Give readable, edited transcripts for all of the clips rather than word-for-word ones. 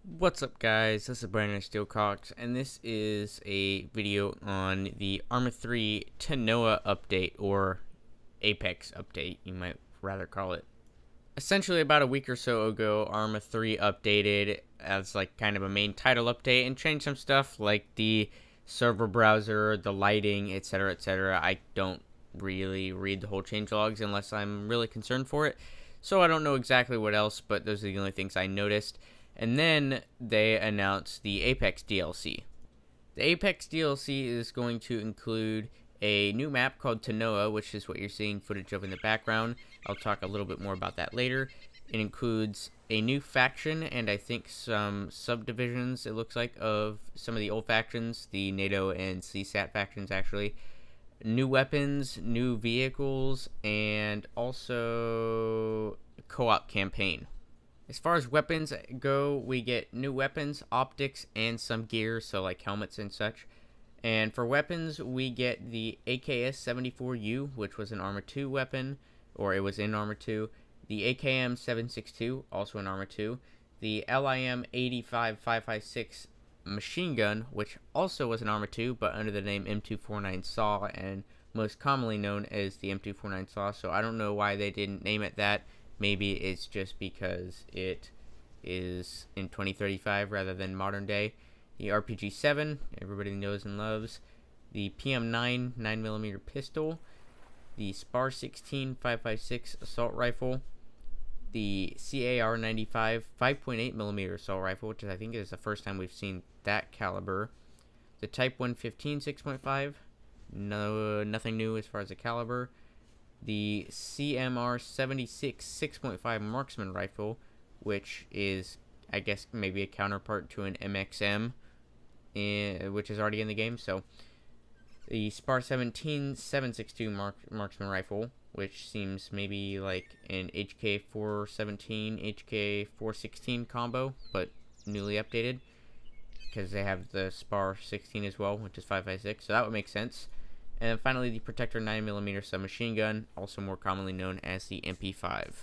What's up, guys? This is Brandon Steelcox, and this is a video on the ARMA 3 Tanoa update, or Apex update, you might rather call it. Essentially, about a week or so ago, ARMA 3 updated as like kind of a main title update and changed some stuff like the server browser, the lighting, etc., etc. I don't really read the whole changelogs unless I'm really concerned for it, so I don't know exactly what else, but those are the only things I noticed. And then they announced the Apex DLC. The Apex DLC is going to include a new map called Tanoa, which is what you're seeing footage of in the background. I'll talk a little bit more about that later. It includes a new faction and I think some subdivisions, it looks like, of some of the old factions, the NATO and CSAT factions actually. New weapons, new vehicles, and also a co-op campaign. As far as weapons go, we get new weapons, optics, and some gear, so like helmets and such. And for weapons, we get the AKS-74U, which was an Arma 2 weapon, or it was in Arma 2. The AKM-762, also in Arma 2. The LIM-85-556 machine gun, which also was an Arma 2, but under the name M249 SAW, and most commonly known as the M249 SAW, so I don't know why they didn't name it that. Maybe it's just because it is in 2035 rather than modern day. The RPG-7, everybody knows and loves. The PM-9 9mm pistol. The SPAR-16 5.56 assault rifle. The CAR-95 5.8mm assault rifle, which I think is the first time we've seen that caliber. The Type 115 6.5. No, nothing new as far as the caliber. The CMR 76 6.5 marksman rifle, which is, I guess, maybe a counterpart to an MXM, which is already in the game. So the SPAR 17 7.62 marksman rifle, which seems maybe like an HK 417 HK 416 combo, but newly updated because they have the SPAR 16 as well, which is 5.56, so that would make sense. And then finally, the Protector 9mm submachine gun, also more commonly known as the MP5.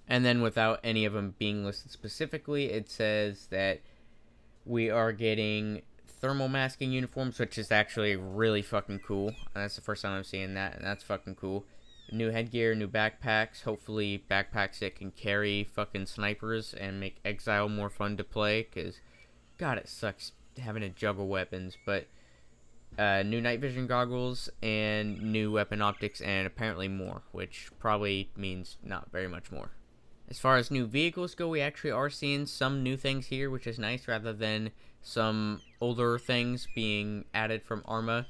And then without any of them being listed specifically, it says that we are getting thermal masking uniforms, which is actually really fucking cool. And that's the first time I'm seeing that, and that's fucking cool. New headgear, new backpacks, hopefully backpacks that can carry fucking snipers and make Exile more fun to play, because, God, it sucks having to juggle weapons, but new night vision goggles and new weapon optics and apparently more, which probably means not very much more. As far as new vehicles go, we actually are seeing some new things here, which is nice, rather than some older things being added from ARMA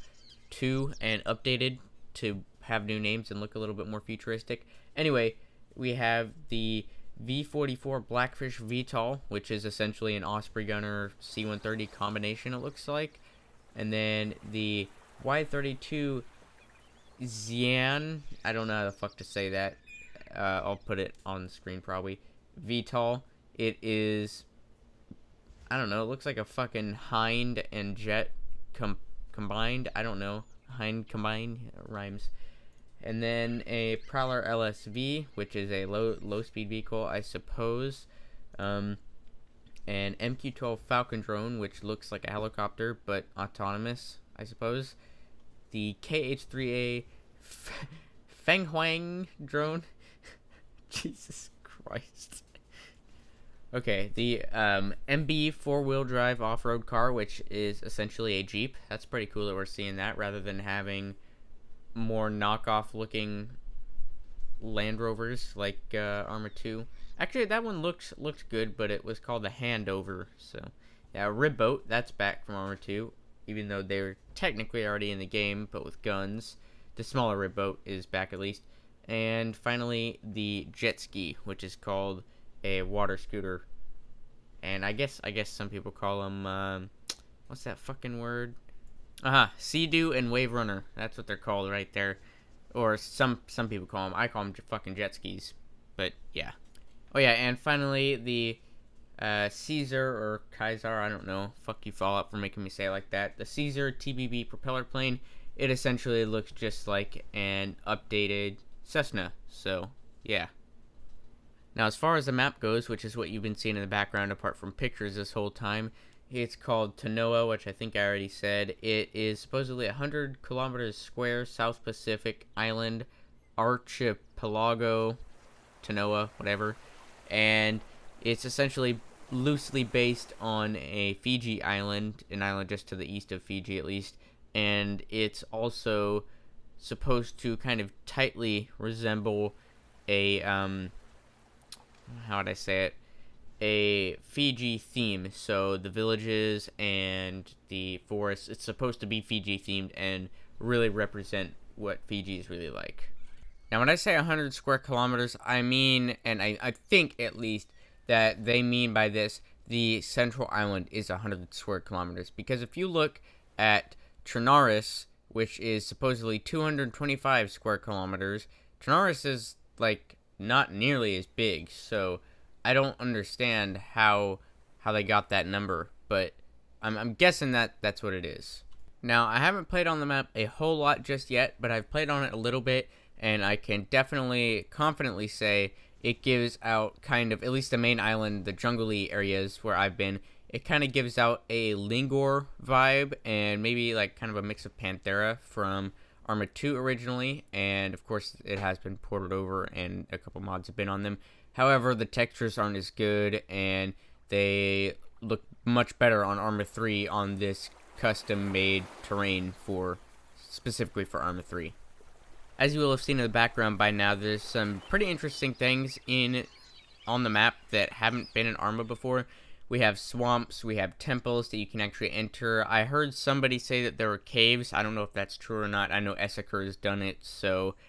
2 and updated to have new names and look a little bit more futuristic. Anyway, we have the V44 Blackfish VTOL, which is essentially an Osprey Gunner C-130 combination, it looks like. And then the Y32 Xian, I don't know how the fuck to say that. I'll put it on the screen probably. VTOL. It is, I don't know, it looks like a fucking Hind and Jet combined. I don't know. Hind combined rhymes. And then a Prowler LSV, which is a low speed vehicle, I suppose. An MQ-12 Falcon drone, which looks like a helicopter, but autonomous, I suppose. The KH-3A Fenghuang drone. Jesus Christ. Okay, the MB four-wheel drive off-road car, which is essentially a Jeep. That's pretty cool that we're seeing that, rather than having more knockoff-looking Land Rovers like Arma 2. Actually, that one looked good, but it was called the Handover. So, yeah, Rib Boat, that's back from Arma 2, even though they were technically already in the game, but with guns. The smaller Rib Boat is back at least. And finally, the Jet Ski, which is called a water scooter. And I guess some people call them, what's that fucking word? Sea-Doo and Wave Runner. That's what they're called right there. Or some people call them. I call them fucking jet skis. But, yeah. Oh yeah, and finally the Caesar or Kaiser, I don't know. Fuck you, Fallout, for making me say it like that. The Caesar TBB propeller plane. It essentially looks just like an updated Cessna. So yeah. Now, as far as the map goes, which is what you've been seeing in the background apart from pictures this whole time, it's called Tanoa, which I think I already said. It is supposedly 100 kilometers square, South Pacific island, archipelago, Tanoa, whatever. And it's essentially loosely based on a Fiji island, an island just to the east of Fiji at least. And it's also supposed to kind of tightly resemble a, how would I say it? A Fiji theme. So the villages and the forests, it's supposed to be Fiji themed and really represent what Fiji is really like. Now, when I say 100 square kilometers, I mean, and I think at least, that they mean by this, the central island is 100 square kilometers. Because if you look at Trinaris, which is supposedly 225 square kilometers, Trinaris is, like, not nearly as big. So I don't understand how they got that number, but I'm guessing that's what it is. Now, I haven't played on the map a whole lot just yet, but I've played on it a little bit, and I can definitely, confidently say it gives out kind of, at least the main island, the jungly areas where I've been, it kind of gives out a Lingor vibe, and maybe like kind of a mix of Panthera from ARMA 2 originally, and of course it has been ported over, and a couple mods have been on them. However, the textures aren't as good, and they look much better on ARMA 3 on this custom-made terrain specifically for ARMA 3. As you will have seen in the background by now, there's some pretty interesting things on the map that haven't been in ARMA before. We have swamps, we have temples that you can actually enter. I heard somebody say that there were caves. I don't know if that's true or not. I know Essaker has done it,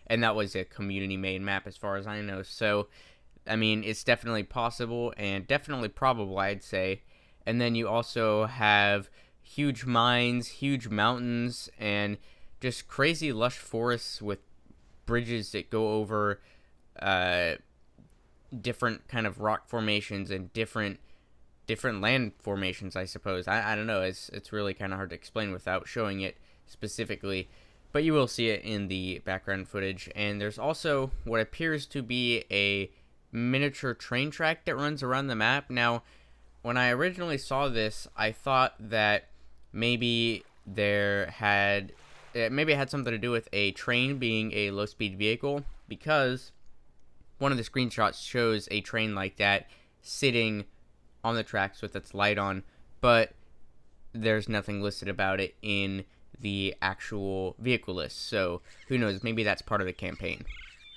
and that was a community-made map as far as I know. So, I mean, it's definitely possible and definitely probable, I'd say. And then you also have huge mines, huge mountains, and just crazy lush forests with bridges that go over different kind of rock formations and different land formations, I suppose. I don't know. It's really kind of hard to explain without showing it specifically, but you will see it in the background footage. And there's also what appears to be a miniature train track that runs around the map. Now, when I originally saw this, I thought that maybe it had something to do with a train being a low-speed vehicle, because one of the screenshots shows a train like that sitting on the tracks with its light on, but there's nothing listed about it in the actual vehicle list. So who knows, maybe that's part of the campaign.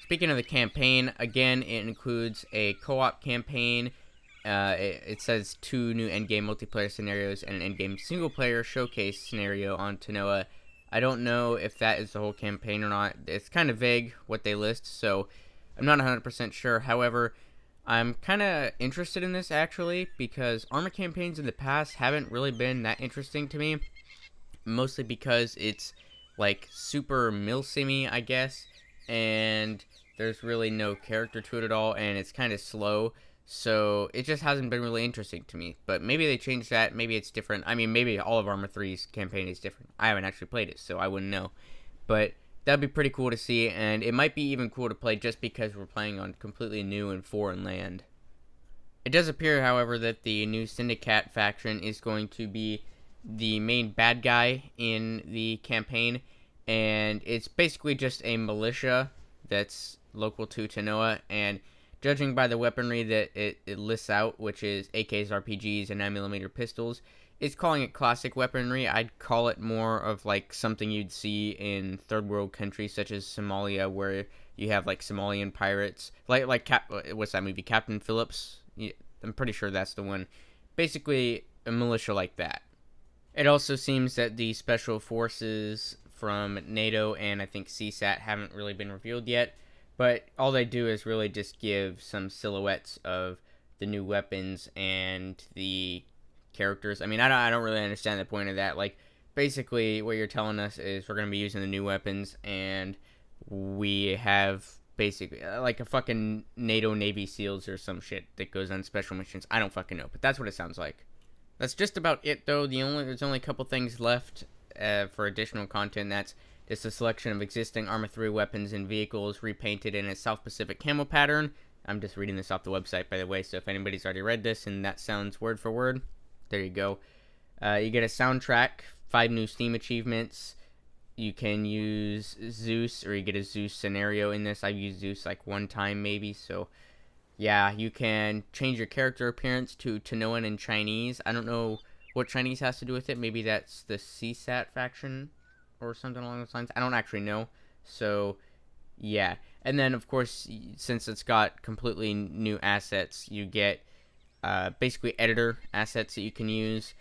Speaking of the campaign, again, it includes a co-op campaign. It says 2 new endgame multiplayer scenarios and an endgame single-player showcase scenario on Tanoa. I don't know if that is the whole campaign or not. It's kind of vague what they list, so I'm not 100% sure. However, I'm kind of interested in this, actually, because ARMA campaigns in the past haven't really been that interesting to me. Mostly because it's, like, super milsimmy, I guess, and there's really no character to it at all, and it's kind of slow. So it just hasn't been really interesting to me. But maybe they changed that. Maybe it's different. I mean, maybe all of ARMA 3's campaign is different. I haven't actually played it, so I wouldn't know. But that'd be pretty cool to see, and it might be even cool to play just because we're playing on completely new and foreign land. It does appear, however, that the new Syndicate faction is going to be the main bad guy in the campaign, and it's basically just a militia that's local to Tanoa, and judging by the weaponry that it lists out, which is AKs, RPGs, and 9mm pistols, it's calling it classic weaponry. I'd call it more of like something you'd see in third world countries such as Somalia, where you have like Somalian pirates, what's that movie, Captain Phillips? Yeah, I'm pretty sure that's the one. Basically, a militia like that. It also seems that the special forces from NATO and I think CSAT haven't really been revealed yet, but all they do is really just give some silhouettes of the new weapons and the characters. I mean, I don't really understand the point of that. Like, basically, what you're telling us is we're going to be using the new weapons, and we have basically like a fucking NATO Navy SEALs or some shit that goes on special missions. I don't fucking know, but that's what it sounds like. That's just about it, though. There's only a couple things left for additional content. That's just a selection of existing ARMA 3 weapons and vehicles repainted in a South Pacific camo pattern. I'm just reading this off the website, by the way, so if anybody's already read this and that sounds word for word, there you go. You get a soundtrack, 5 new Steam achievements. You can use Zeus, or you get a Zeus scenario in this. I've used Zeus like one time maybe, so yeah, you can change your character appearance to Tanoan in Chinese. I don't know what Chinese has to do with it. Maybe that's the CSAT faction or something along those lines. I don't actually know. So, yeah. And then, of course, since it's got completely new assets, you get basically editor assets that you can use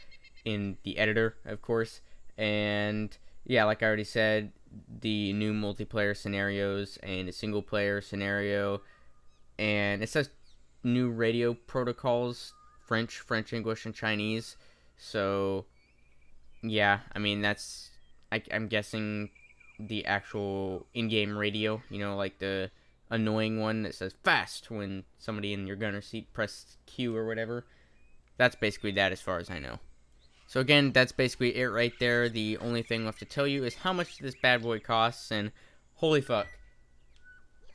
in the editor, of course. And, yeah, like I already said, the new multiplayer scenarios and a single-player scenario. And it says new radio protocols, French, English, and Chinese. So, yeah, I mean, that's, I'm guessing the actual in-game radio, you know, like the annoying one that says fast when somebody in your gunner seat press Q or whatever. That's basically that as far as I know. So again, that's basically it right there. The only thing left to tell you is how much this bad boy costs, and holy fuck.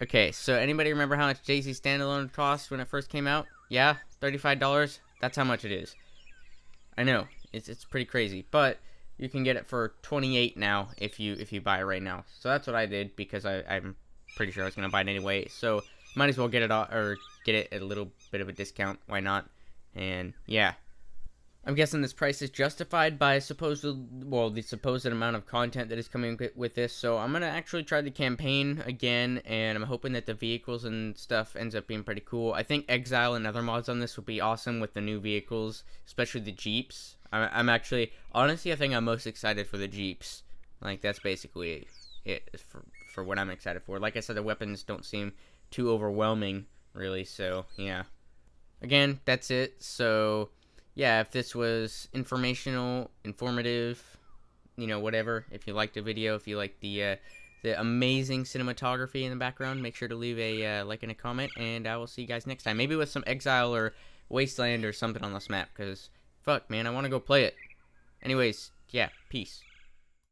Okay, so anybody remember how much Jay-Z Standalone cost when it first came out? Yeah, $35? That's how much it is. I know, it's pretty crazy, but you can get it for $28 now if you buy it right now. So that's what I did, because I'm pretty sure I was gonna buy it anyway. So might as well get it all, or get it at a little bit of a discount. Why not? And yeah, I'm guessing this price is justified by the supposed amount of content that is coming with this. So I'm gonna actually try the campaign again, and I'm hoping that the vehicles and stuff ends up being pretty cool. I think Exile and other mods on this would be awesome with the new vehicles, especially the Jeeps. I'm actually, honestly, I think I'm most excited for the Jeeps. Like, that's basically it for what I'm excited for. Like I said, the weapons don't seem too overwhelming, really. So yeah. Again, that's it. So yeah, if this was informational, informative, you know, whatever, if you liked the video, if you like the amazing cinematography in the background, make sure to leave a like and a comment, and I will see you guys next time. Maybe with some Exile or Wasteland or something on this map, because fuck, man, I want to go play it. Anyways, yeah, peace.